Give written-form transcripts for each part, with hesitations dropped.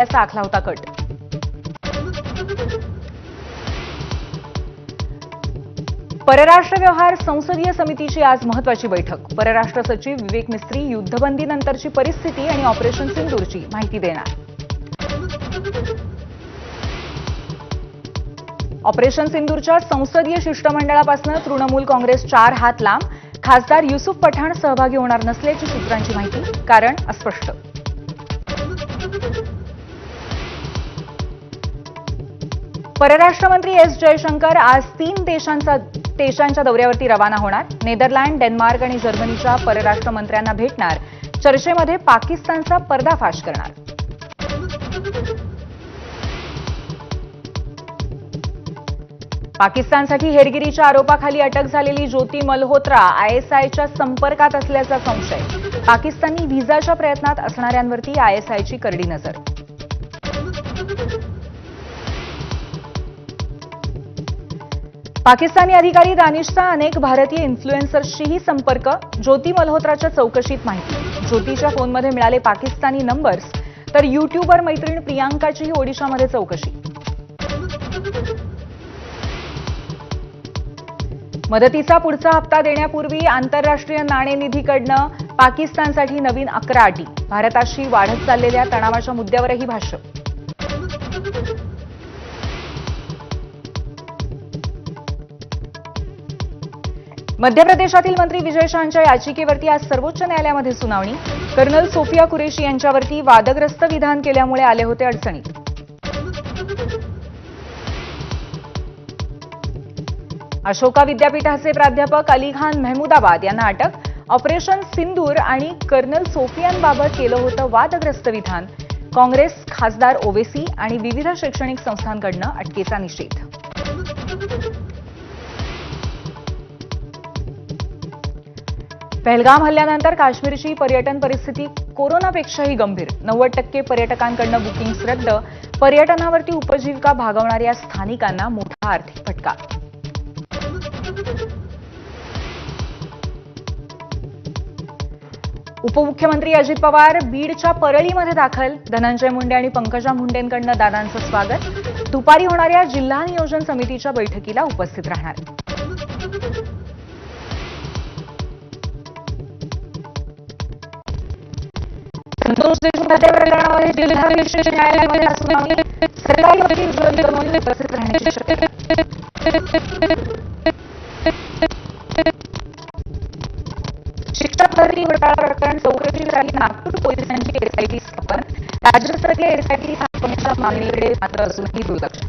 असा आखला होता कट। परराष्ट्र व्यवहार संसदीय समितीची आज महत्त्वाची बैठक। परराष्ट्र सचिव विवेक मिस्त्री युद्धबंदीनंतरची परिस्थिती आणि ऑपरेशन सिंदूरची माहिती देणार। ऑपरेशन सिंदूरच्या संसदीय शिष्टमंडळापासून तृणमूल काँग्रेस 4 हात लांब। खासदार युसुफ पठाण सहभागी होणार नसल्याची सूत्रांची माहिती, कारण अस्पष्ट। परराष्ट्र मंत्री एस जयशंकर आज 3 देशांच्या दौऱ्यावरती रवाना होणार। नेदरलँड, डेन्मार्क आणि जर्मनीच्या परराष्ट्र मंत्र्यांना भेटणार। चर्चेमध्ये पाकिस्तानचा पर्दाफाश करणार। पाकिस्तानसाठी हेरगिरीच्या आरोपाखाली अटक झालेली ज्योती मल्होत्रा आयएसआयच्या संपर्कात असल्याचा संशय। पाकिस्तानी व्हिसाच्या प्रयत्नात असणाऱ्यांवरती आयएसआयची करडी नजर। पाकिस्तानी अधिकारी दानिशचा अनेक भारतीय इन्फ्लुएन्सर्सशीही संपर्क। ज्योती मल्होत्राच्या चौकशीत माहिती। ज्योतीच्या फोनमध्ये मिळाले पाकिस्तानी नंबर्स, तर युट्यूबर मैत्रीण प्रियांकाचीही ओडिशामध्ये चौकशी। मदतीचा पुढचा हप्ता देण्यापूर्वी आंतरराष्ट्रीय नाणेनिधीकडनं पाकिस्तानसाठी नवीन 11 अटी। भारताशी वाढत चाललेल्या तणावाच्या मुद्द्यावरही भाष्य। मध्य प्रदेशातील मंत्री विजय शहांच्या याचिकेवरती आज सर्वोच्च न्यायालयामध्ये सुनावणी। कर्नल सोफिया कुरेशी यांच्यावरती वादग्रस्त विधान केल्यामुळे आले होते अडचणीत। अशोका विद्यापीठाचे प्राध्यापक अली खान महमूदाबाद यांना अटक। ऑपरेशन सिंदूर आणि कर्नल सोफियांबाबत केलं होतं वादग्रस्त विधान। काँग्रेस खासदार ओवेसी आणि विविध शैक्षणिक संस्थांकडनं अटकेचा निषेध। पहलगाम हल्ल्यानंतर काश्मीरची पर्यटन परिस्थिती कोरोनापेक्षाही गंभीर। 90% पर्यटकांकडनं बुकिंग्स रद्द। पर्यटनावरती उपजीविका भागवणाऱ्या स्थानिकांना मोठा आर्थिक फटका। उपमुख्यमंत्री अजित पवार बीडच्या परळीमध्ये दाखल। धनंजय मुंडे आणि पंकजा मुंडेंकडनं दादांचं स्वागत। दुपारी होणाऱ्या जिल्हा नियोजन समितीच्या बैठकीला उपस्थित राहणार। संतोष देशमुख हत्या प्रकरणामध्ये जिल्हा विशेष न्यायालयामध्ये आज सुनावणी। सरकारी वकील उज्ज्वल कदम उपस्थित राहण्याची शक्यता। शिक्षक भरती घोटाळा प्रकरण चौकशीसाठी नागपूर पोलिसांची एसआयटी स्थापन। राज्यस्तरीय एसआयटी स्थापनेच्या मागणीकडे मात्र अजूनही दुर्लक्ष।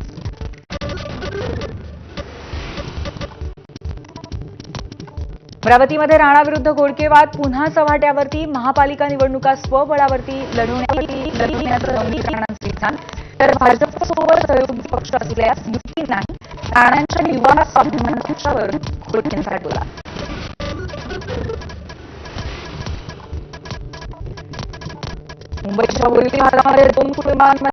अमरावतीमध्ये राणा विरुद्ध घोडके वाद पुन्हा चव्हाट्यावरती। महापालिका निवडणुका स्वबळावरती लढवण्याचं राणांचं विधान, तर भाजपसोबत सहयोगी पक्ष असल्यास युती नाही। राणांच्या युवा स्वाभिमानावरून घोडकेंचा टोला। मुंबईच्या बोरीवली भागामध्ये 2 कुटुंबांमध्ये